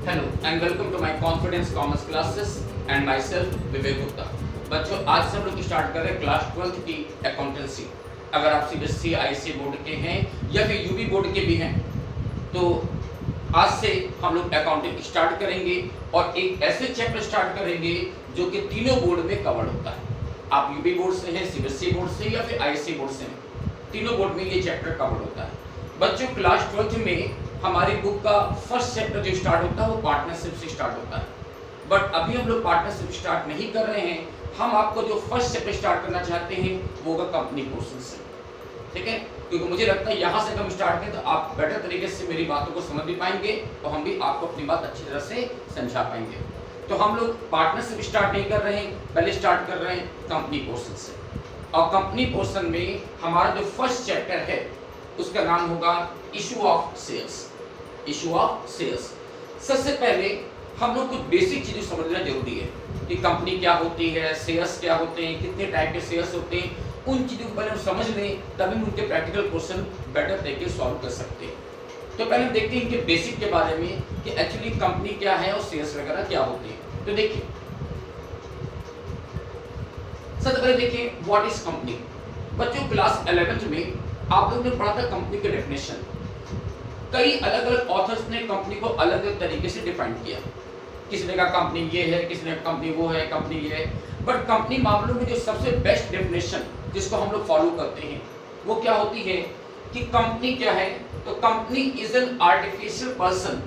Hello and welcome to my confidence commerce classes and my self Vivek Gupta. बच्चों, आज से हम लोग स्टार्ट कर रहे हैं क्लास 12th की अकाउंटेंसी। अगर आप सीबीएसई आईसी बोर्ड के हैं या फिर यूपी बोर्ड के भी हैं तो आज से हम लोग अकाउंटिंग स्टार्ट करेंगे और एक ऐसे चैप्टर स्टार्ट करेंगे जो कि तीनों बोर्ड में कवर होता है। आप यूपी बोर्ड से हैं, सीबीएसई बोर्ड से या फिर आईसी बोर्ड से हैं, तीनों बोर्ड में ये चैप्टर कवर होता है। बच्चों, क्लास 12th में हमारी बुक का फर्स्ट चैप्टर जो स्टार्ट होता है वो पार्टनरशिप से स्टार्ट होता है। बट अभी हम लोग पार्टनरशिप स्टार्ट नहीं कर रहे हैं। हम आपको जो फर्स्ट चैप्टर स्टार्ट करना चाहते हैं वो होगा कंपनी पोर्शन से, ठीक है? क्योंकि मुझे लगता है यहाँ से हम स्टार्ट करें तो आप बेटर तरीके से मेरी बातों को समझ भी पाएंगे और हम भी आपको अपनी बात अच्छी तरह से समझा पाएंगे। तो हम लोग पार्टनरशिप स्टार्ट नहीं कर रहे हैं, पहले स्टार्ट कर रहे हैं कंपनी पोर्शन से। और कंपनी पोर्शन में हमारा जो फर्स्ट चैप्टर है उसका नाम होगा issue of shares. Issue of shares. सबसे पहले हम लोग कुछ बेसिक चीजें समझना जरूरी है कि कंपनी क्या होती है, शेयर्स क्या होते हैं, कितने टाइप के शेयर्स होते हैं। उन चीजों को पहले हम समझ लें, तभी हम उनके प्रैक्टिकल क्वेश्चन बेटर तरीके से सॉल्व कर सकते हैं। तो पहले हम देखते हैं इनके बेसिक के बारे में कि एक्चुअली कंपनी क्या है और शेयर्स वगैरह क्या होते हैं। तो देखिए, सबसे पहले देखिए व्हाट इज कंपनी। बच्चों, क्लास 11th में आप लोगों ने पढ़ा था कंपनी के डेफिनेशन। कई अलग अलग ऑथर्स ने कंपनी को अलग अलग तरीके से डिफाइन किया। किसी ने कहा कंपनी ये है, किसी ने कंपनी वो है, कंपनी ये है। बट कंपनी मामलों में जो सबसे बेस्ट डेफिनेशन जिसको हम लोग फॉलो करते हैं वो क्या होती है कि कंपनी क्या है? तो company is an artificial person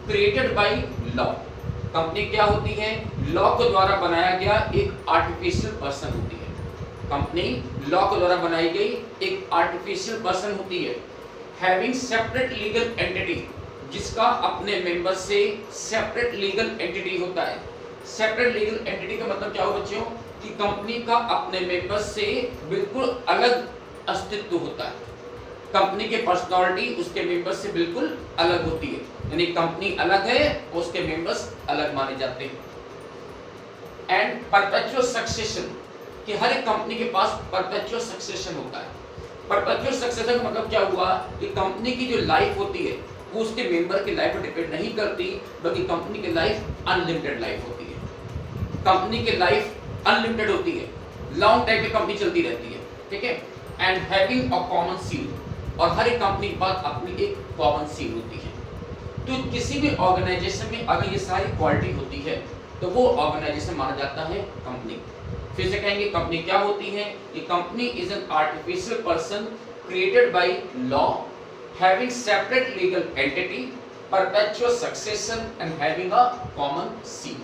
created by law. Company क्या होती है? लॉ के द्वारा बनाया गया एक आर्टिफिशियल पर्सन होती है। कंपनी लॉ के द्वारा बनाई गई एक आर्टिफिशियल पर्सन होती है। हैविंग सेपरेट लीगल एंटिटी, जिसका अपने मेंबर से सेपरेट लीगल एंटिटी होता है। सेपरेट लीगल एंटिटी का मतलब क्या हो बच्चों कि कंपनी का अपने मेंबर से बिल्कुल अलग अस्तित्व होता है। कंपनी के पर्सनालिटी उसके मेंबर से बिल्कुल अलग होती है, यानी कंपनी अलग है, उसके मेंबर्स अलग माने जाते हैं। एंड परपेचुअल सक्सेशन, कि हर एक कंपनी के पास परपेचुअल सक्सेशन होता है। परपेचुअल सक्सेशन का मतलब क्या हुआ कि कंपनी की जो लाइफ होती है वो उसके मेंबर की लाइफ पर डिपेंड नहीं करती, बल्कि कंपनी की लाइफ अनलिमिटेड लाइफ होती है। कंपनी की लाइफ अनलिमिटेड होती है, लॉन्ग टाइम में कंपनी चलती रहती है, ठीक है? And having a common seal, और हर एक कंपनी के पास अपनी एक कॉमन सील होती है। तो किसी भी ऑर्गेनाइजेशन में अगर ये सारी क्वालिटी होती है तो वो ऑर्गेनाइजेशन माना जाता है कंपनी। फिर से कहेंगे कंपनी क्या होती है? कि company is an artificial person created by law, having separate legal entity, perpetual succession and having a common seal.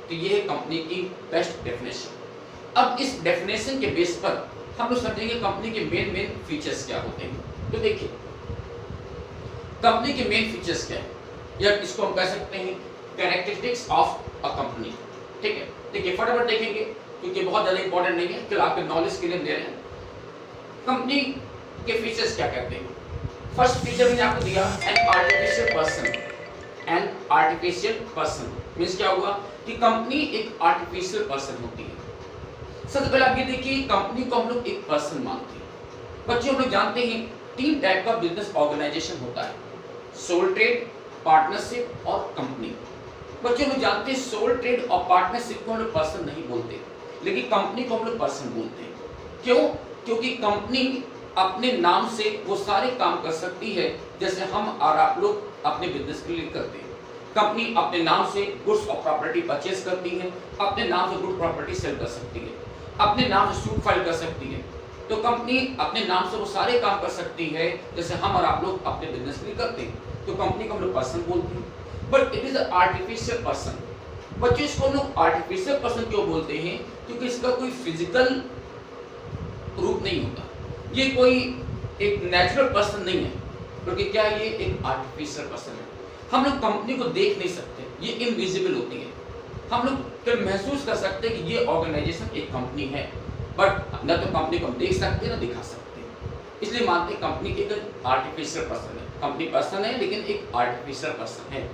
तो ये है कंपनी की बेस्ट डेफिनेशन। अब इस डेफिनेशन के बेस पर हम लोग समझेंगे कंपनी के मेन फीचर्स क्या होते हैं। तो देखिए, कंपनी के मेन फीचर्स क्या है, या इसको हम कह सकते हैं कैरेक्टरिस्टिक्स ऑफ अ कंपनी, ठीक है? देखिए, फटाफट देखेंगे क्योंकि बहुत ज्यादा इंपॉर्टेंट नहीं है, केवल आपके नॉलेज के लिए दे रहे हैं। कंपनी के फीचर्स क्या कहते हैं? फर्स्ट फीचर मैंने आपको दिया, an artificial person. An artificial person means क्या हुआ कि कंपनी एक आर्टिफिशियल पर्सन होती है। सबसे पहले आप ये देखिए, कंपनी को हम लोग एक पर्सन मानते हैं। बच्चों, हम लोग जानते हैं 3 टाइप का बिजनेस ऑर्गेनाइजेशन होता है, सोल ट्रेड, पार्टनरशिप और कंपनी। बच्चों, लोग जानते हैं सोल ट्रेड और पार्टनरशिप को हम लोग पर्सन नहीं बोलते, लेकिन कंपनी को हम लोग पर्सन बोलते हैं। क्यों? क्योंकि कंपनी अपने नाम से वो सारे काम कर सकती है जैसे हम और आप लोग अपने बिजनेस के लिए करते हैं। कंपनी अपने नाम से गुड्स और प्रॉपर्टी परचेज करती है, अपने नाम से गुड प्रॉपर्टी सेल कर सकती है, अपने नाम से सूट फाइल कर सकती है। तो कंपनी अपने नाम से वो सारे काम कर सकती है जैसे हम और आप लोग अपने बिजनेस के लिए करते हैं। तो कंपनी को हम लोग पर्सन बोलते हैं। But it is a artificial person. बच्चों, इसको हम लोग आर्टिफिशियल पर्सन क्यों बोलते हैं? क्योंकि इसका कोई फिजिकल रूप नहीं होता, ये कोई एक नेचुरल पर्सन नहीं है, क्योंकि क्या ये एक आर्टिफिशियल पर्सन है। हम लोग कंपनी को देख नहीं सकते, ये इनविजिबल होती है। हम लोग तो महसूस कर सकते हैं कि ये ऑर्गेनाइजेशन एक कंपनी है, बट न तो कंपनी को हम देख सकते हैं न दिखा सकते हैं। इसलिए मानते हैं कंपनी एक आर्टिफिशियल पर्सन है। कंपनी पर्सन है लेकिन एक आर्टिफिशियल पर्सन है।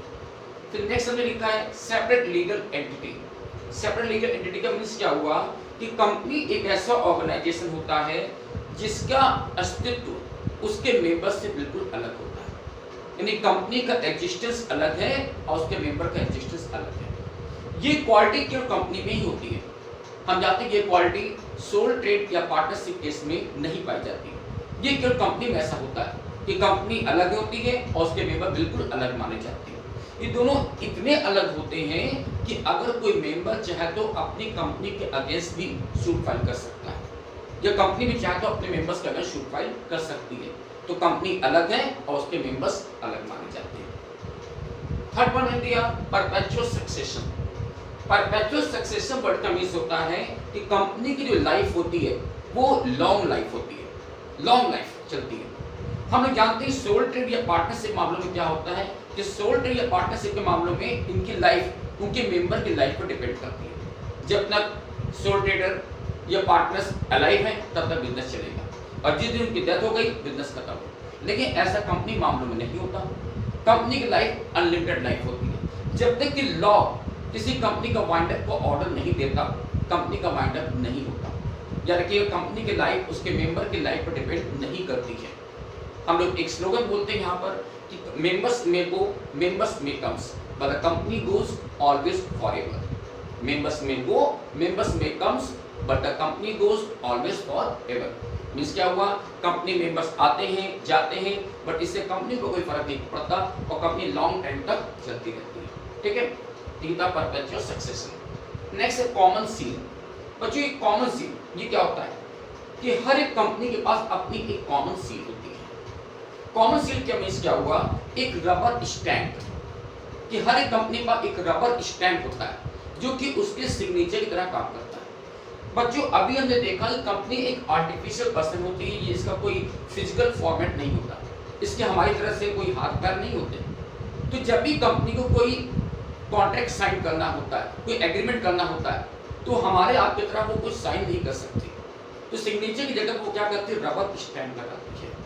फिर नेक्स्ट हमने लिखा है separate legal entity. Separate legal entity का मीन्स क्या हुआ कि कंपनी एक ऐसा ऑर्गेनाइजेशन होता है जिसका अस्तित्व उसके मेंबर से बिल्कुल अलग होता है। यानी कंपनी का एग्जिस्टेंस अलग है और उसके मेंबर का एग्जिस्टेंस अलग है। ये क्वालिटी केवल कंपनी में ही होती है। हम जानते हैं कि ये क्वालिटी सोल ट्रेड या पार्टनरशिप केस में नहीं पाई जाती। ये केवल कंपनी में ऐसा होता है कि कंपनी अलग होती है और उसके मेंबर बिल्कुल अलग माने जाते हैं। ये दोनों इतने अलग होते हैं कि अगर कोई मेंबर चाहे तो अपनी कंपनी के अगेंस्ट भी सूट फाइल कर सकता है, या कंपनी भी चाहे तो अपने मेंबर्स के अगेंस्ट सूट फाइल कर सकती है। तो कंपनी अलग है और उसके मेंबर्स अलग माने जाते हैं। थर्ड वन है दिया perpetual succession. Perpetual succession word का मीन्स होता है कि कंपनी की जो लाइफ होती है वो लॉन्ग लाइफ होती है, लॉन्ग लाइफ चलती है। हम लोग जानते हैं सोल ट्रेड या पार्टनरशिप मामलों में क्या होता है कि सोल ट्रेड या पार्टनरशिप के मामलों में इनकी लाइफ उनके मेंबर की लाइफ पर डिपेंड करती है। जब तक सोल ट्रेडर या पार्टनर्स अलाइव हैं तब तक बिजनेस चलेगा, और जिस दिन उनकी डेथ हो गई बिजनेस खत्म हो। लेकिन ऐसा कंपनी मामलों में नहीं होता। कंपनी की लाइफ अनलिमिटेड लाइफ होती है। जब तक कि लॉ किसी कंपनी का वाइंड अप को ऑर्डर नहीं देता, कंपनी का वाइंड अप नहीं होता। यानी कि कंपनी की लाइफ उसके मेंबर की लाइफ पर डिपेंड नहीं करती है। हम लोग एक स्लोगन बोलते हैं यहाँ पर कि members may go, members may comes, but the company goes always forever. Members may go, members may comes, but the company goes always forever. Means क्या हुआ, कंपनी मेंबर्स आते हैं जाते हैं, बट इससे कंपनी को कोई फर्क नहीं पड़ता और कंपनी लॉन्ग टाइम तक चलती रहती है। ठीक है, तीसरा परपेचुअल सक्सेशन। नेक्स्ट है कॉमन सील। बच्चों ये कॉमन सील ये क्या होता है कि हर एक कंपनी के पास अपनी एक कॉमन सील होती है। कॉमन सील क्या मीन्स क्या हुआ, एक रबर स्टैंप, कि हर एक कंपनी का एक रबर स्टैंप होता है जो कि उसके सिग्नेचर की तरह काम करता है। बच्चों अभी हमने देखा कंपनी एक आर्टिफिशियल पर्सन होती है, ये इसका कोई फिजिकल फॉर्मेट नहीं होता, इसके हमारी तरह से कोई हाथ पैर नहीं होते। तो जब भी कंपनी को कोई कॉन्ट्रैक्ट साइन करना होता है, कोई एग्रीमेंट करना होता है, तो हमारे आपकी तरह वो कुछ साइन नहीं कर सकती। तो सिग्नेचर की जगह वो क्या करती है, रबर स्टैंप लगाती है।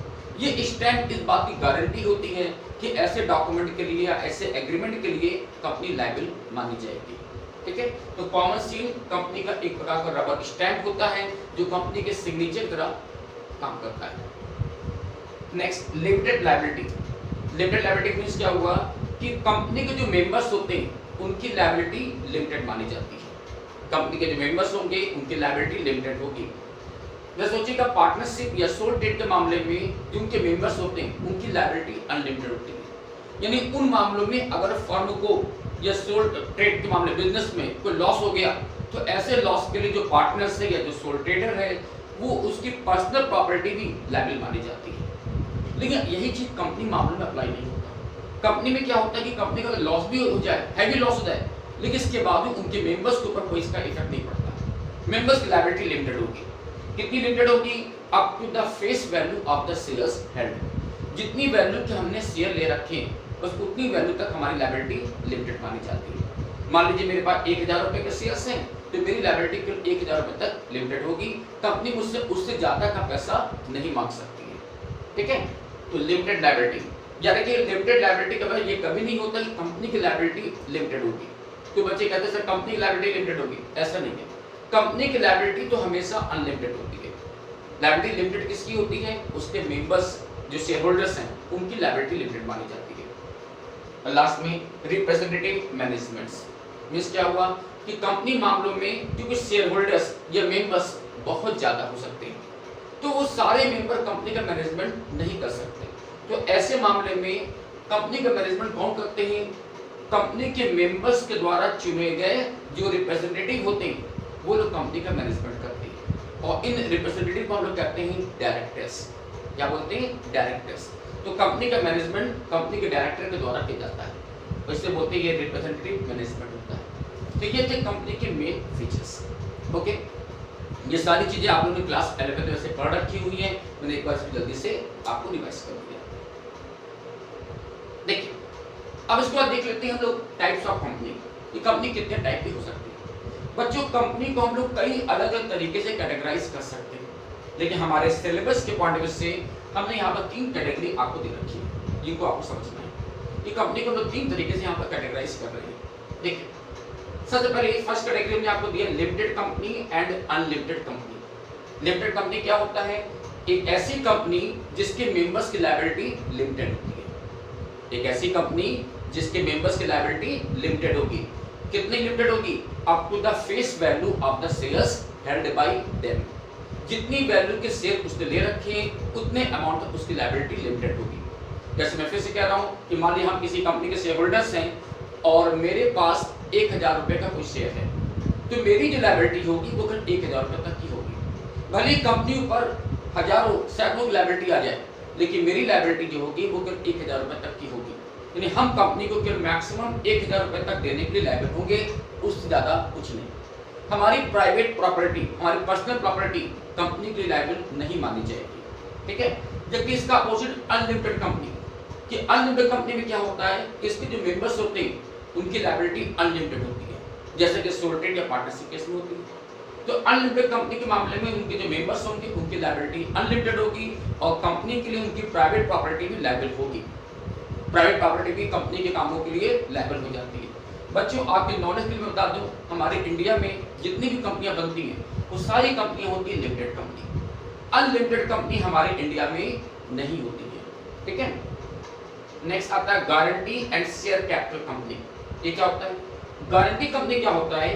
ये स्टैंप इस बात की गारंटी होती है कि ऐसे डॉक्यूमेंट के लिए या ऐसे एग्रीमेंट के लिए कंपनी लायबल मानी जाएगी। ठीक है, तो कॉमन सील कंपनी का एक प्रकार का रबर स्टैंप होता है जो कंपनी के सिग्नेचर की तरह काम करता है। Next limited liability. Limited liability means क्या हुआ कि कंपनी के जो मेंबर्स होते हैं उनकी लायबिलिटी लिमिटेड मानी जाती है। कंपनी के जो मेंबर्स होंगे उनकी लायबिलिटी लिमिटेड होगी। मैं सोचिएगा पार्टनरशिप या सोल ट्रेड के मामले में जो उनके मेंबर्स होते हैं उनकी लायबिलिटी अनलिमिटेड होती है। यानी उन मामलों में अगर फर्म को या सोल ट्रेड के मामले बिजनेस में कोई लॉस हो गया तो ऐसे लॉस के लिए जो पार्टनर्स है या जो सोल ट्रेडर है वो उसकी पर्सनल प्रॉपर्टी भी लायबल मानी जाती है। लेकिन यही चीज कंपनी मामले में अप्लाई नहीं होता। कंपनी में क्या होता है कि कंपनी का लॉस भी हो जाए, हैवी लॉस हो जाए, लेकिन इसके बाद उनके मेंबर्स के ऊपर कोई इसका इफेक्ट नहीं पड़ता। मेंबर्स की लायबिलिटी लिमिटेड होगी। कितनी लिमिटेड होगी, up to the face value of the shares held. जितनी वैल्यू के हमने शेयर ले रखे हैं बस उतनी वैल्यू तक हमारी लायबिलिटी लिमिटेड मानी जाती है। मान लीजिए मेरे पास 1000 रुपए के शेयर्स हैं तो मेरी लायबिलिटी केवल 1000 रुपए तक लिमिटेड होगी। कंपनी मुझसे उससे ज्यादा का पैसा नहीं मांग सकती है। ठीक है, तो लिमिटेड लायबिलिटी यानी कि लिमिटेड लायबिलिटी का मतलब ये कभी नहीं होता कि कंपनी की लायबिलिटी लिमिटेड होगी। तो बच्चे कहते हैं सर कंपनी की लायबिलिटी लिमिटेड होगी, ऐसा नहीं है। कंपनी की लायबिलिटी तो हमेशा अनलिमिटेड होती है। लायबिलिटी लिमिटेड किसकी होती है, उसके मेंबर्स जो शेयर होल्डर्स हैं उनकी लायबिलिटी लिमिटेड मानी जाती है। और लास्ट में रिप्रेजेंटेटिव मैनेजमेंट्स मींस क्या हुआ कि कंपनी मामलों में क्योंकि शेयर होल्डर्स या मेंबर्स बहुत ज्यादा हो सकते हैं तो वो सारे मेंबर कंपनी का मैनेजमेंट नहीं कर सकते। तो ऐसे मामले में कंपनी का मैनेजमेंट कौन करते हैं, कंपनी के मेंबर्स के द्वारा चुने गए जो रिप्रेजेंटेटिव होते हैं वो लोग कंपनी का मैनेजमेंट करते हैं। और इन रिप्रेजेंटेटिव को हम लोग कहते हैं डायरेक्टर्स। क्या बोलते हैं, डायरेक्टर्स। तो कंपनी का मैनेजमेंट कंपनी के डायरेक्टर के द्वारा किया जाता है, तो इसलिए बोलते हैं ये रिप्रेजेंटेटिव मैनेजमेंट होता है। तो ये थे कंपनी के मेन फीचर्स। ओके, ये सारी चीजें आप लोगों ने क्लास 11 में से पढ़ रखी हुई है, मैंने एक बार जल्दी से आपको रिवाइज कर दिया। देखिए अब इसके बाद देख लेते हैं हम लोग टाइप्स ऑफ कंपनी। ये कंपनी कितने टाइप की हो सकती है। बच्चों कंपनी को हम लोग कई अलग अलग तरीके से कैटेगराइज कर सकते हैं, लेकिन हमारे सिलेबस के पॉइंट ऑफ व्यू से हमने यहाँ पर 3 कैटेगरी आपको दे रखी है, जिनको आपको समझना है। ये कंपनी को हम लोग 3 तरीके से यहाँ पर कैटेगराइज कर रहे हैं। देखिए सबसे पहले फर्स्ट कैटेगरी में आपको दिया limited company and unlimited company. Limited company क्या होता है, एक ऐसी कंपनी जिसके मेंबर्स की लायबिलिटी लिमिटेड होती है। एक ऐसी कंपनी जिसके मेंबर्स की लायबिलिटी लिमिटेड होगी। कितनी लिमिटेड होगी? Up to the face value of the shares held by them. जितनी वैल्यू के शेयर उसने ले रखे हैं उतने अमाउंट तक उसकी लायबिलिटी लिमिटेड होगी। जैसे मैं फिर से कह रहा हूं कि मान लीजिए हम किसी कंपनी के शेयर होल्डर्स हैं और मेरे पास 1000 रुपए का कोई शेयर है, तो मेरी जो लायबिलिटी होगी वो करीब 1000 रुपए तक की होगी। भले ही कंपनी ऊपर हजारों सैकड़ों की लायबिलिटी आ जाए, लेकिन मेरी लायबिलिटी जो होगी वो करीब 1000 रुपए तक की होगी। यानी हम कंपनी को केवल मैक्सिमम 1000 रुपए तक देने के लिए लायबल होंगे, उससे ज्यादा कुछ नहीं। हमारी प्राइवेट प्रॉपर्टी, हमारी पर्सनल प्रॉपर्टी कंपनी के लिए लायबल नहीं मानी जाएगी, ठीक है। जबकि इसका अपोजिट अनलिमिटेड कंपनी, कि अनलिमिटेड कंपनी में क्या होता है, इसके जो मेंबर्स होते हैं उनकी लायबिलिटी अनलिमिटेड होती है, जैसे कि सोल्टेड या पार्टनरशिप केस में होती है। तो अनलिमिटेड कंपनी के मामले में उनके जो मेंबर्स होंगे उनकी लायबिलिटी अनलिमिटेड होगी और कंपनी के लिए उनकी प्राइवेट प्रॉपर्टी भी लायबल होगी। प्राइवेट प्रॉपर्टी भी कंपनी के कामों के लिए लायबल हो जाती है। बच्चों आपके नॉलेज के लिए बता दूं, हमारे इंडिया में जितनी भी कंपनियां बनती हैं वो सारी कंपनियां होती है लिमिटेड कंपनी। अनलिमिटेड कंपनी हमारे इंडिया में नहीं होती है, ठीक है। नेक्स्ट आता है guarantee and share capital company. ये क्या होता है? गारंटी कंपनी क्या होता है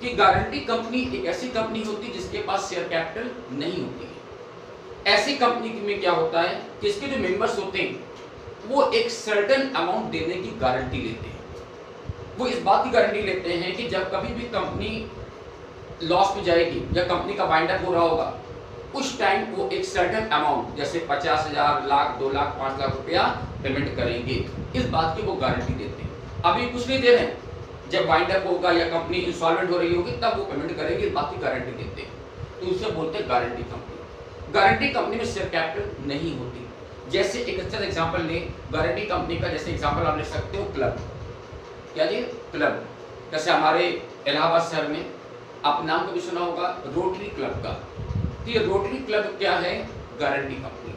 कि गारंटी कंपनी एक ऐसी कंपनी होती है जिसके पास शेयर कैपिटल नहीं होती है। ऐसी कंपनी में क्या होता है कि इसके जो मेंबर्स होते हैं वो एक सर्टेन अमाउंट देने की गारंटी लेते हैं। वो इस बात की गारंटी लेते हैं कि जब कभी भी कंपनी लॉस में जाएगी या कंपनी का वाइंड अप हो रहा होगा, उस टाइम वो एक सर्टेन अमाउंट जैसे 50,000, लाख, 2 लाख, 5 लाख रुपया पेमेंट करेंगे। इस बात की वो गारंटी देते हैं। अभी कुछ नहीं दे रहे हैं, जब वाइंड अप होगा या कंपनी इंसॉल्वेंट हो रही होगी तब वो पेमेंट करेंगे, इस बात की गारंटी देते हैं। तो उसे बोलते हैं गारंटी कंपनी। गारंटी कंपनी में शेयर कैपिटल नहीं होती। जैसे एक अच्छा एग्जांपल लें गारंटी कंपनी का, जैसे एग्जांपल आप ले सकते हो क्लब। क्या जी? क्लब। जैसे हमारे इलाहाबाद शहर में आप नाम कभी सुना होगा रोटरी क्लब का। तो ये रोटरी क्लब क्या है? गारंटी कंपनी,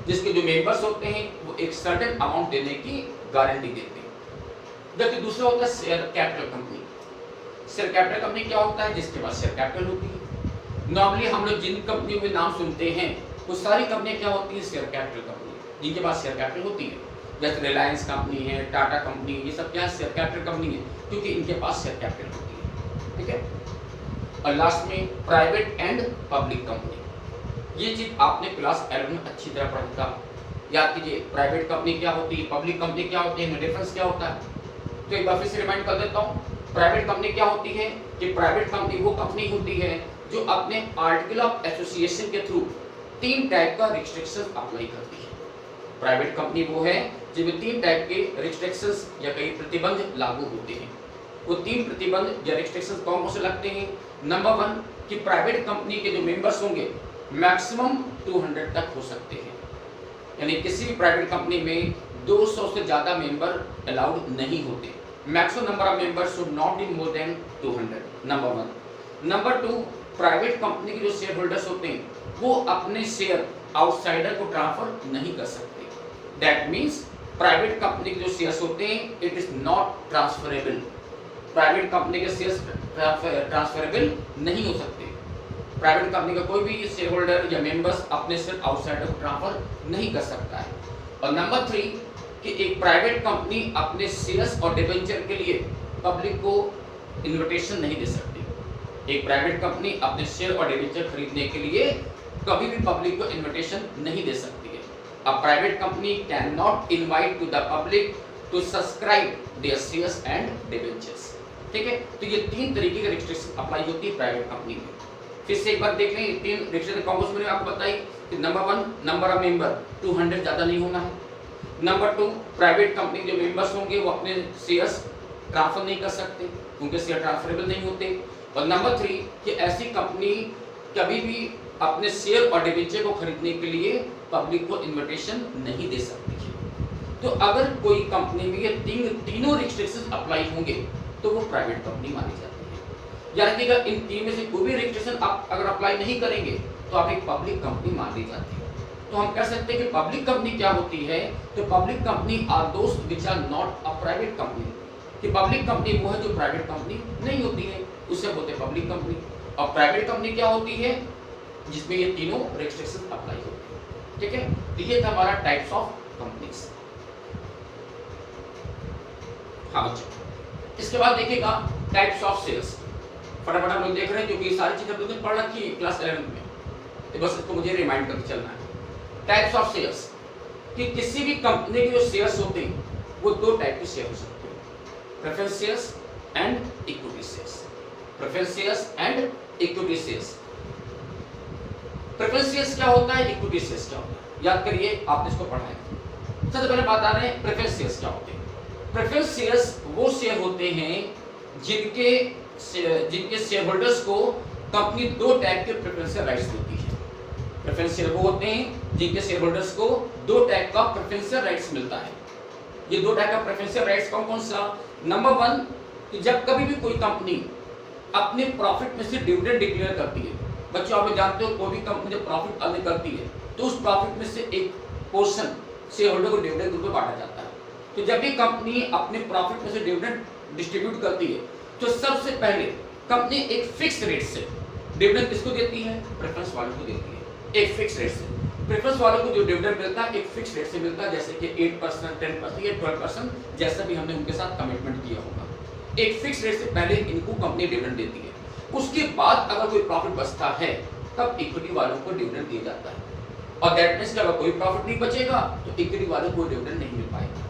जिसके जो मेंबर्स होते हैं वो एक सर्टेन अमाउंट देने की गारंटी देते हैं। जबकि दूसरा होता है share capital company. Share capital company क्या होता है? जिसके पास शेयर कैपिटल होती है। नॉर्मली हम लोग जिन कंपनियों के नाम सुनते हैं वो सारी कंपनियां क्या होती है? शेयर कैपिटल कंपनी, जिनके पास शेयर कैपिटल होती है। जैसे रिलायंस कंपनी है, टाटा कंपनी, ये सब क्या है? शेयर कैपिटल कंपनी है, क्योंकि इनके पास शेयर कैपिटल होती है, ठीक है। और लास्ट में प्राइवेट एंड पब्लिक कंपनी। ये चीज आपने क्लास 11 में अच्छी तरह पढ़ा था, याद कीजिए। प्राइवेट कंपनी क्या होती है, पब्लिक कंपनी क्या होती है, इनमें डिफरेंस क्या होता है। तो एक बार फिर से रिमाइंड कर देता हूँ। प्राइवेट कंपनी क्या होती है कि प्राइवेट कंपनी वो कंपनी होती है जो अपने आर्टिकल ऑफ एसोसिएशन के थ्रू 3 टाइप का रिस्ट्रिक्शंस अप्लाई करती है। प्राइवेट कंपनी वो है जिसमें 3 टाइप के रिस्ट्रिक्शंस या कई प्रतिबंध लागू होते हैं। वो 3 प्रतिबंध या रिस्ट्रिक्शंस कौन कौन से लगते हैं? नंबर 1 कि प्राइवेट कंपनी के जो मेंबर्स होंगे मैक्सिमम 200 तक हो सकते हैं। यानी किसी भी प्राइवेट कंपनी में 200 से ज्यादा मेंबर अलाउड नहीं होते। Maximum number of members should not be more than 200, number 1। Number 2, private company के जो शेयर होल्डर्स होते हैं वो अपने शेयर आउटसाइडर को ट्रांसफर नहीं कर सकते। दैट मीन्स प्राइवेट कंपनी के जो शेयर्स होते हैं it is not transferable. Private company के शेयर्स ट्रांसफरेबल नहीं हो सकते। प्राइवेट कंपनी का कोई भी शेयर होल्डर या मेंबर्स अपने शेयर आउटसाइडर को ट्रांसफर नहीं कर सकता है। और नंबर 3 कि एक प्राइवेट कंपनी अपने शेयर्स और डिबेंचर के लिए पब्लिक को इन्विटेशन नहीं दे सकती। एक प्राइवेट कंपनी अपने शेयर और डिबेंचर खरीदने के लिए कभी भी पब्लिक को इन्विटेशन नहीं दे सकती है। A private company can not invite to the public to subscribe their shares and debentures, ठीक है। तो ये 3 तरीके के रिस्ट्रिक्शन अप्लाई होती है प्राइवेट कंपनी में। फिर से एक बार देख लें, ये 3 रिस्ट्रिक्शन कौन कौन से मैंने आपको बताई कि नंबर 1 नंबर ऑफ मेंबर 200 ज्यादा नहीं होना है। नंबर 2 प्राइवेट कंपनी के जो मेंबर्स होंगे वो अपने शेयर्स ट्रांसफर नहीं कर सकते, उनके शेयर ट्रांसफरेबल नहीं होते। और नंबर 3 कि ऐसी कंपनी कभी भी अपने शेयर और डिबेंचर को खरीदने के लिए पब्लिक को इन्विटेशन नहीं दे सकती है। तो अगर कोई कंपनी में ये तीनों रिस्ट्रिक्शंस अप्लाई होंगे तो वो प्राइवेट कंपनी मानी जाती है। यानी कि अगर इन 3 में से कोई भी रिस्ट्रिक्शन आप अगर अप्लाई नहीं करेंगे तो आप एक पब्लिक कंपनी मान ली जाती है। तो हम कह सकते हैं कि पब्लिक कंपनी क्या होती है? तो public company are those which are not a private company. कि पब्लिक कंपनी वो है जो प्राइवेट कंपनी नहीं होती है, उसे बोलते हैं पब्लिक कंपनी। और प्राइवेट कंपनी क्या होती है? जिसमें ये तीनों रिस्ट्रिक्शन अप्लाई होते हैं, ठीक है। तो ये था हमारा टाइप्स ऑफ कंपनीज। हाँ बच्चों, इसके बाद देखिएगा टाइप्स ऑफ शेयर्स। फटाफट हम लोग देख रहे हैं क्योंकि ये सारी चीजें हम लोगों ने पढ़ रखी है क्लास 11 में, तो बस इसको मुझे रिमाइंड करके चलना है। टाइप्स ऑफ शेयर्स, कि किसी भी कंपनी के जो शेयर्स होते हैं वो दो टाइप के शेयर हो सकते हैं, preference shares and equity shares. Preference shares and equity shares. Preference shares क्या होता है, इक्विटी शेयर्स क्या होता है, याद करिए, आपने इसको पढ़ा है। सबसे पहले बात आ रहे हैं प्रेफरेंस शेयर्स क्या होते हैं। प्रेफरेंस शेयर्स वो शेयर होते हैं जिनके शेयर होल्डर्स को कंपनी दो टाइप के प्रेफरेंशियल राइट्स देती है। प्रेफरेंस शेयर वो होते हैं जिनके शेयर होल्डर्स को दो टाइप का प्रेफरेंशियल राइट्स मिलता है। ये दो टाइप का प्रेफरेंशियल राइट्स कौन कौन सा? नंबर 1, कि जब कभी भी कोई कंपनी अपने प्रॉफिट में से डिविडेंड डिक्लेयर करती है। बच्चों आप जानते हो कोई भी कंपनी जब प्रॉफिट अर्न करती है तो उस प्रॉफिट में से एक पोर्शन शेयर होल्डर को डिविडेंड रूप में बांटा जाता है। तो जब भी कंपनी अपने प्रॉफिट में से डिविडेंड डिस्ट्रीब्यूट करती है तो सबसे पहले कंपनी एक फिक्स रेट से डिविडेंड किसको देती है? प्रेफरेंस वालों को देती है। एक फिक्स रेट से प्रेफरेंस वालों को जो डिविडेंड मिलता है एक फिक्स रेट से मिलता है, जैसे कि 8%, 10% या 12%, जैसा भी हमने उनके साथ कमिटमेंट किया होगा। एक फिक्स रेट से पहले इनको कंपनी डिविडेंड देती है। उसके बाद अगर कोई प्रॉफिट बचता है तब इक्विटी वालों को डिविडेंड दिया जाता है। और दैट मींस कि अगर कोई प्रॉफिट नहीं बचेगा तो इक्विटी वालों को डिविडेंड नहीं मिल पाएगा।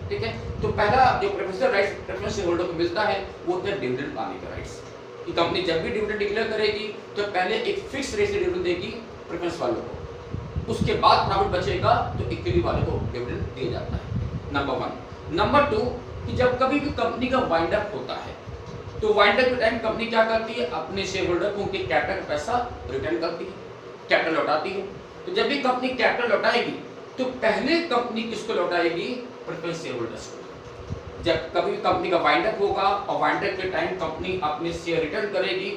ठीक है, तो पहला जो preferential rights preference share holder को मिलता है वो होता है डिविडेंड पाने का राइट्स। कि कंपनी जब भी डिविडेंड डिक्लेयर करेगी तो पहले एक फिक्स रेट से डिविडेंड देगी प्रेफरेंस वालों को, उसके बाद प्रॉफिट बचेगा तो इक्विटी वालों को डिविडेंड दिया जाता है। नंबर 1। नंबर 2, कि जब कभी भी कंपनी का वाइंड अप होता है तो वाइंड अप के टाइम कंपनी क्या करती है? अपने शेयर होल्डर को उनके कैपिटल का पैसा रिटर्न करती है, कैपिटल लौटाती है। तो जब भी कंपनी कैपिटल लौटाएगी तो पहले कंपनी किसको लौटाएगी? प्रेफरेंस शेयर होल्डर्स को। जब कभी भी कंपनी का वाइंड अप होगा और वाइंड अप के टाइम कंपनी अपने शेयर रिटर्न करेगी,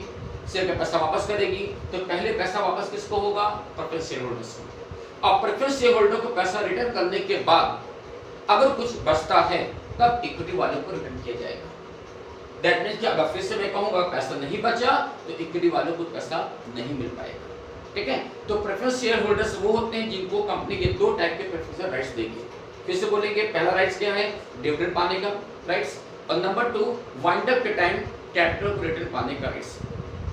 शेयर का पैसा वापस करेगी, तो पहले पैसा वापस किसको होगा? प्रेफरेंस शेयर होल्डर्स को। और प्रेफरेंस शेयर होल्डर को पैसा रिटर्न करने के बाद अगर कुछ बचता है तब इक्विटी वालों को रिटर्न किया जाएगा। दैट मींस कि अगर फिर से मैं कहूंगा पैसा नहीं बचा तो इक्विटी वालों को पैसा नहीं मिल पाएगा। ठीक है, तो प्रेफरेंस शेयर होल्डर्स वो होते हैं जिनको कंपनी के दो टाइप के प्रेफरेंशियल राइट्स देगी। फिर से बोलेंगे, पहला राइट्स क्या है? डिविडेंड पाने का राइट्स, और नंबर 2 वाइंड अप के टाइम कैपिटल को रिटर्न पाने का राइट्स।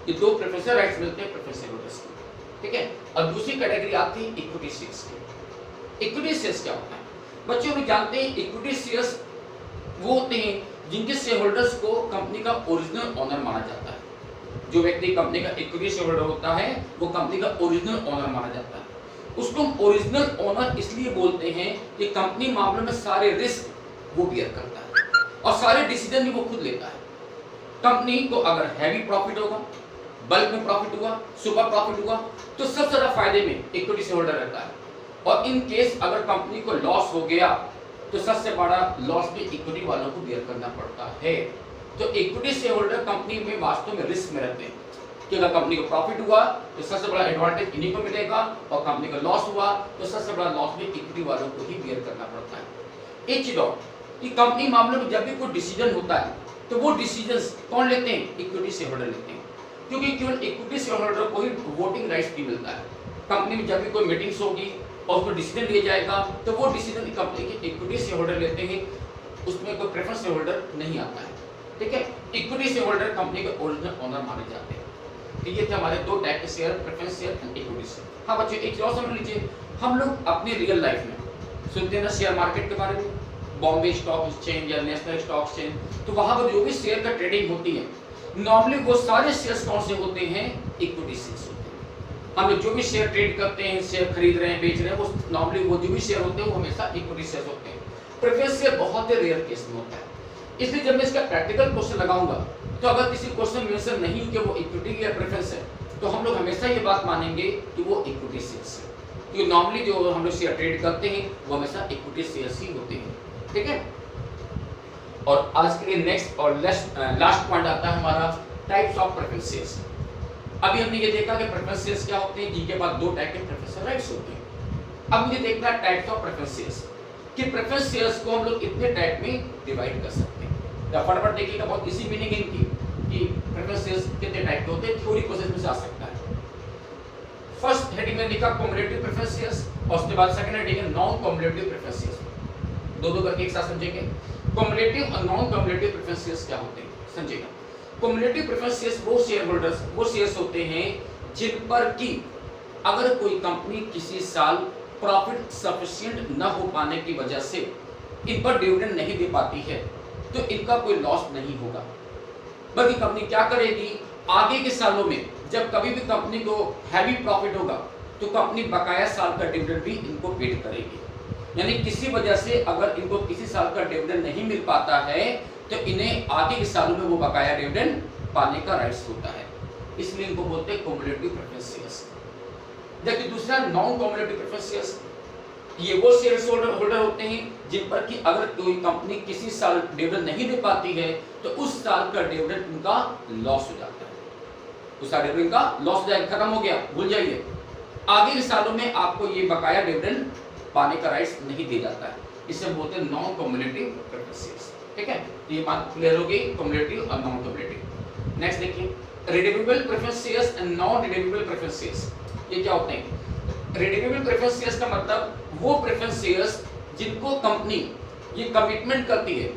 ये दो प्रेफरेंशियल राइट्स मिलते हैं प्रेफरेंस शेयर होल्डर्स को। ठीक है, और दूसरी कैटेगरी आती है इक्विटी शेयर्स की। इक्विटी शेयर्स क्या होता है? बच्चों भी जानते हैं इक्विटी शेयर्स वो होते हैं जिनके शेयर होल्डर्स को कंपनी का ओरिजिनल ओनर माना जाता है। जो व्यक्ति कंपनी का इक्विटी शेयर होल्डर होता है वो कंपनी का ओरिजिनल ओनर माना जाता है। उसको हम ओरिजिनल ओनर इसलिए बोलते हैं कि कंपनी मामलों में सारे रिस्क वो बियर करता है और सारे डिसीजन भी वो खुद लेता है। कंपनी को अगर हैवी प्रॉफिट होगा, बल्क में प्रॉफिट हुआ, सुपर प्रॉफिट हुआ, तो सबसे ज्यादा फायदे में इक्विटी शेयर होल्डर रहता है। और इन केस अगर कंपनी को लॉस हो गया तो सबसे बड़ा लॉस भी इक्विटी वालों को बियर करना पड़ता है। तो इक्विटी शेयर होल्डर कंपनी में वास्तव में रिस्क में रहते हैं कि अगर कंपनी को प्रॉफिट हुआ तो सबसे बड़ा एडवांटेज इन्हीं को मिलेगा, और कंपनी का लॉस हुआ तो सबसे बड़ा लॉस भी इक्विटी वालों को ही बियर करना पड़ता है। एक चीज और कि कंपनी मामले में जब भी कोई डिसीजन होता है तो वो डिसीजंस कौन लेते हैं? इक्विटी शेयर होल्डर लेते हैं, क्योंकि केवल इक्विटी शेयर होल्डर को ही वोटिंग राइट्स भी मिलता है। कंपनी में जब भी कोई मीटिंग्स होगी और उसको डिसीजन लिया जाएगा तो वो डिसीजन कंपनी के इक्विटी शेयर होल्डर लेते हैं, उसमें कोई प्रेफरेंस शेयर होल्डर नहीं आता है। ठीक है, इक्विटी शेयर होल्डर कंपनी के ओरिजिनल ओनर माने जाते हैं। तो ये थे हमारे दो टाइप के share, preference share and equity share. हाँ बच्चों, एक और समझ लीजिए, हम लोग अपने रियल लाइफ में सुनते हैं ना शेयर मार्केट के बारे में, बॉम्बे स्टॉक एक्सचेंज या नेशनल स्टॉक एक्सचेंज, तो वहां पर जो भी शेयर का ट्रेडिंग होती है नॉर्मली वो सारे शेयर्स कौन से होते हैं? इक्विटी शेयर्स होते हैं। हम लोग जो भी शेयर ट्रेड करते हैं, शेयर खरीद रहे हैं, बेच रहे हैं, वो नॉर्मली वो जो भी शेयर होते हैं वो हमेशा इक्विटी शेयर होते हैं। प्रेफरेंस शेयर बहुत ही रेयर केस में होता है। इसलिए जब मैं इसका प्रैक्टिकल क्वेश्चन लगाऊंगा तो अगर किसी क्वेश्चन में मेंशन नहीं कि वो इक्विटी या प्रेफरेंस है तो हम लोग हमेशा ये बात मानेंगे कि वो इक्विटी शेयर्स है, क्योंकि नॉर्मली जो हम लोग शेयर ट्रेड करते हैं वो हमेशा इक्विटी शेयर्स ही होते हैं। ठीक है, और आज के लिए नेक्स्ट और लास्ट पॉइंट आता है हमारा टाइप्स ऑफ प्रेफरेंस शेयर्स। अभी हमने ये देखा कि प्रेफरेंस शेयर्स क्या होते हैं, जिनके पास दो टाइप के प्रेफरेंशियल राइट्स होते हैं। अब मुझे देखना है टाइप्स ऑफ प्रेफरेंस शेयर्स कि प्रेफरेंस शेयर्स को हम लोग इतने टाइप में डिवाइड कर सकते हैं। फटाफट देखिएगा, बहुत इजी मीनिंग है इनकी कि प्रेफरेंस शेयर्स कितने टाइप के होते हैं, थ्योरी प्रोसेस में से आ सकता है। फर्स्ट हेडिंग में लिखा कम्युलेटिव प्रेफरेंस शेयर्स और उसके बाद सेकंड हेडिंग है नॉन कम्युलेटिव प्रेफरेंस शेयर्स। दो दो करके एक साथ समझेंगे। कम्युलेटिव और नॉन कम्युलेटिव प्रेफरेंस शेयर्स क्या होते हैं, समझिएगा। कम्युलेटिव प्रेफरेंस शेयर्स वो शेयर होल्डर्स, वो शेयर्स होते हैं जिन पर कि अगर कोई कंपनी किसी साल प्रॉफिट सफिशिएंट न हो पाने की वजह से इन पर डिविडेंड नहीं दे पाती है, तो इनका कोई लॉस नहीं होगा, बल्कि कंपनी क्या करेगी, आगे के सालों में जब कभी भी कंपनी को हैवी प्रॉफिट होगा तो कंपनी बकाया साल का डिविडेंड भी इनको पेड करेगी। यानी किसी वजह से अगर इनको किसी साल का डिविडेंड नहीं मिल पाता है तो इन्हें आगे के सालों में वो बकाया डिविडेंड पाने का राइट्स होता है, इसलिए इनको बोलते हैं कम्युलेटिव प्रेफरेंस शेयर्स। देखिए दूसरा नॉन कम्युलेटिव प्रेफरेंस शेयर्स, ये वो शेयर होल्डर होते हैं जिन पर कि अगर कोई कंपनी किसी साल डिविडेंड नहीं दे पाती है तो उस साल का डिविडेंड उनका लॉस हो जाता है, उस साल डिविडेंड का लॉस हो जाएगा, खत्म हो गया, भूल जाइए। आगे के सालों में आपको ये बकाया डिविडेंड पाने का राइट्स नहीं दिया जाता है, इसे बोलते हैं नॉन कम्युलेटिव प्रेफरेंस शेयर्स। ठीक है, ये बात क्लियर हो गई, कम्युलेटिव और नॉन कम्युलेटिव। नेक्स्ट देखिए redeemable preference shares and non redeemable preference shares, ये क्या होते हैं? रिडीमेबल प्रेफरेंस शेयर्स का मतलब वो प्रेफरेंस शेयर्स जिनको कंपनी ये कमिटमेंट करती है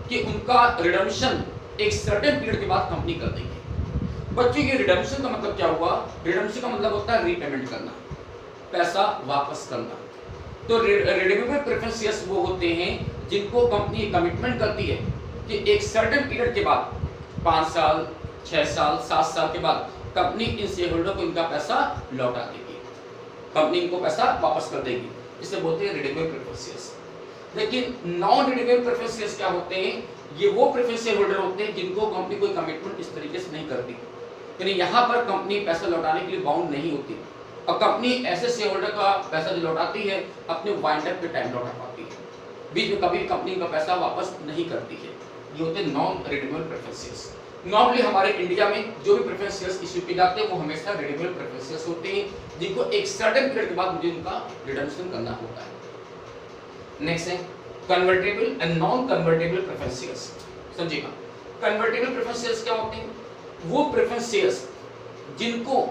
कि उनका रिडम्पशन एक सर्टेन पीरियड के बाद कंपनी कर देगी। बच्चों ये रिडम्पशन का मतलब क्या हुआ? रिडम्पशन का मतलब होता है रीपेमेंट करना, पैसा वापस करना। तो रिडीमेबल प्रेफरेंस शेयर्स वो होते हैं जिनको कंपनी कमिटमेंट करती है कि एक सर्टेन पीरियड के बाद 5 साल 6 साल 7 साल के बाद कंपनी इन शेयर होल्डर को इनका पैसा लौटा देगी, कंपनी इनको पैसा वापस कर देगी, इसे बोलते हैं रिडीमेबल प्रेफरेंस शेयर्स। लेकिन नॉन रिडीमेबल प्रेफरेंस शेयर्स क्या होते हैं? ये वो प्रेफरेंस शेयर होल्डर होते हैं जिनको कंपनी कोई कमिटमेंट इस तरीके से नहीं करती, यानी यहाँ पर कंपनी पैसा लौटाने के लिए बाउंड नहीं होती, और कंपनी ऐसे शेयर होल्डर का पैसा जो लौटाती है अपने वाइंड अप के टाइम लौटा पाती है, बीच में कभी कंपनी का पैसा वापस नहीं करती है। ये होते हैं non redeemable preference shares. Normally हमारे इंडिया में जो भी प्रेफरेंस शेयर्स इश्यू किए जाते हैं वो हमेशा रिडीमेबल प्रेफरेंस शेयर्स होते हैं जिनको एक सर्टेन पीरियड के बाद मुझे उनका रिडम्पशन करना होता है। नेक्स्ट है convertible and non convertible preference shares, समझिएगा। कन्वर्टेबल प्रेफरेंस शेयर्स क्या होते हैं? वो प्रेफरेंस शेयर्स जिनको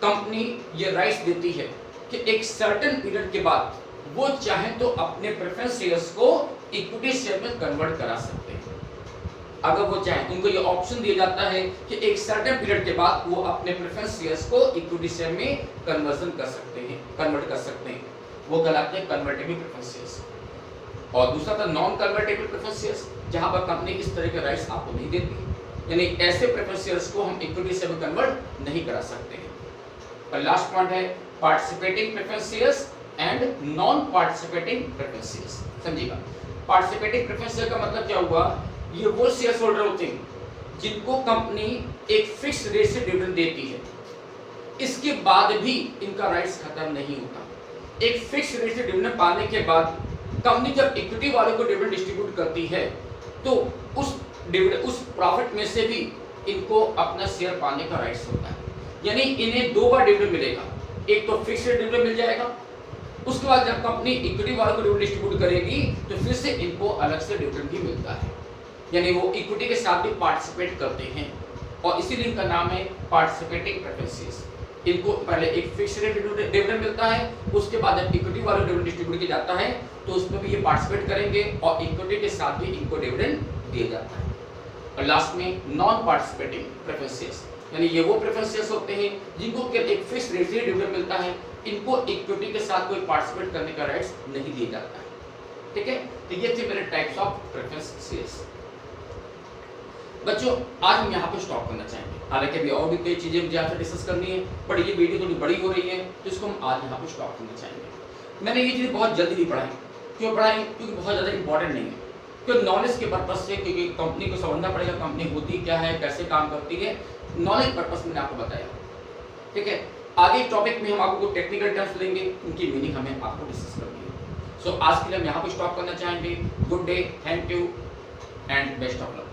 कंपनी ये राइट्स देती है कि एक सर्टेन पीरियड के बाद वो चाहे तो अपने प्रेफरेंस शेयर्स को इक्विटी शेयर में कन्वर्ट करा सकते हैं। अगर वो चाहे उनको ये ऑप्शन दिया जाता है कि एक सर्टेन पीरियड के बाद वो अपने प्रेफरेंस शेयर्स को इक्विटी शेयर में कन्वर्जन कर सकते हैं, कन्वर्ट कर सकते हैं, वो कहलाते हैं कन्वर्टेबल प्रेफरेंस शेयर्स। और दूसरा था नॉन कन्वर्टेबल प्रेफरेंस शेयर्स, जहां पर कंपनी इस तरह के राइट्स आपको नहीं देती, यानी ऐसे प्रेफरेंस शेयर्स को हम इक्विटी शेयर में कन्वर्ट नहीं करा सकते हैं। और लास्ट पॉइंट है participating preference shares and non participating preference shares, समझिएगा। पार्टिसिपेटिंग प्रेफरेंस शेयर का मतलब क्या हुआ? ये वो शेयर होल्डर होते हैं जिनको कंपनी एक फिक्स रेट से डिविडेंड देती है, इसके बाद भी इनका राइट्स खत्म नहीं होता। एक फिक्स रेट से डिविडेंड पाने के बाद कंपनी जब इक्विटी वालों को डिविडेंड डिस्ट्रीब्यूट करती है तो उस प्रॉफिट में से भी इनको अपना शेयर पाने का राइट्स होता है, यानी इन्हें 2 बार डिविडेंड मिलेगा। एक तो फिक्स रेट डिविडेंड मिल जाएगा, उसके बाद जब कंपनी इक्विटी वालों को डिविडेंड डिस्ट्रीब्यूट करेगी तो फिर से इनको अलग से डिविडेंड भी मिलता है, यानी वो इक्विटी के साथ भी पार्टिसिपेट करते हैं, और इसीलिए इनका नाम है पार्टिसिपेटिंग प्रेफरेंस शेयर्स। इनको पहले एक फिक्स रेट डिविडेंड मिलता है, उसके बाद जब इक्विटी वालों डिविडेंड डिस्ट्रीब्यूट किया जाता है तो उसमें भी ये पार्टिसिपेट करेंगे और इक्विटी के साथ भी इनको डिविडेंड दिया जाता है। और लास्ट में नॉन पार्टिसिपेटिंग प्रेफरेंस शेयर्स, यानी ये वो प्रेफरेंस शेयर्स होते हैं जिनको केवल एक फिक्स रेट से डिविडेंड मिलता है, इनको इक्विटी के साथ कोई पार्टिसिपेट करने का राइट्स नहीं दिया जाता है। ठीक है, तो ये थे मेरे टाइप्स ऑफ प्रेफरेंस शेयर्स। बच्चों आज हम यहाँ पे स्टॉप करना चाहेंगे, हालांकि अभी और भी कई चीजें मुझे आपसे डिस्कस करनी है, बट ये वीडियो थोड़ी बड़ी हो रही है तो इसको हम आज यहाँ पे स्टॉप करना चाहेंगे। मैंने ये चीज़ें बहुत जल्दी नहीं पढ़ाई, क्यों पढ़ाई? क्योंकि बहुत ज़्यादा इंपॉर्टेंट नहीं है, क्योंकि नॉलेज के पर्पज से, क्योंकि कंपनी को समझना पड़ेगा कंपनी होती क्या है, कैसे काम करती है, नॉलेज पर्पज मैंने आपको बताया। ठीक है, आगे टॉपिक में हम आपको टेक्निकल टर्म्स लेंगे, उनकी मीनिंग हमें आपको डिस्कस करनी है। सो आज के लिए हम यहाँ पे स्टॉप करना चाहेंगे। Good day, thank you and best of luck.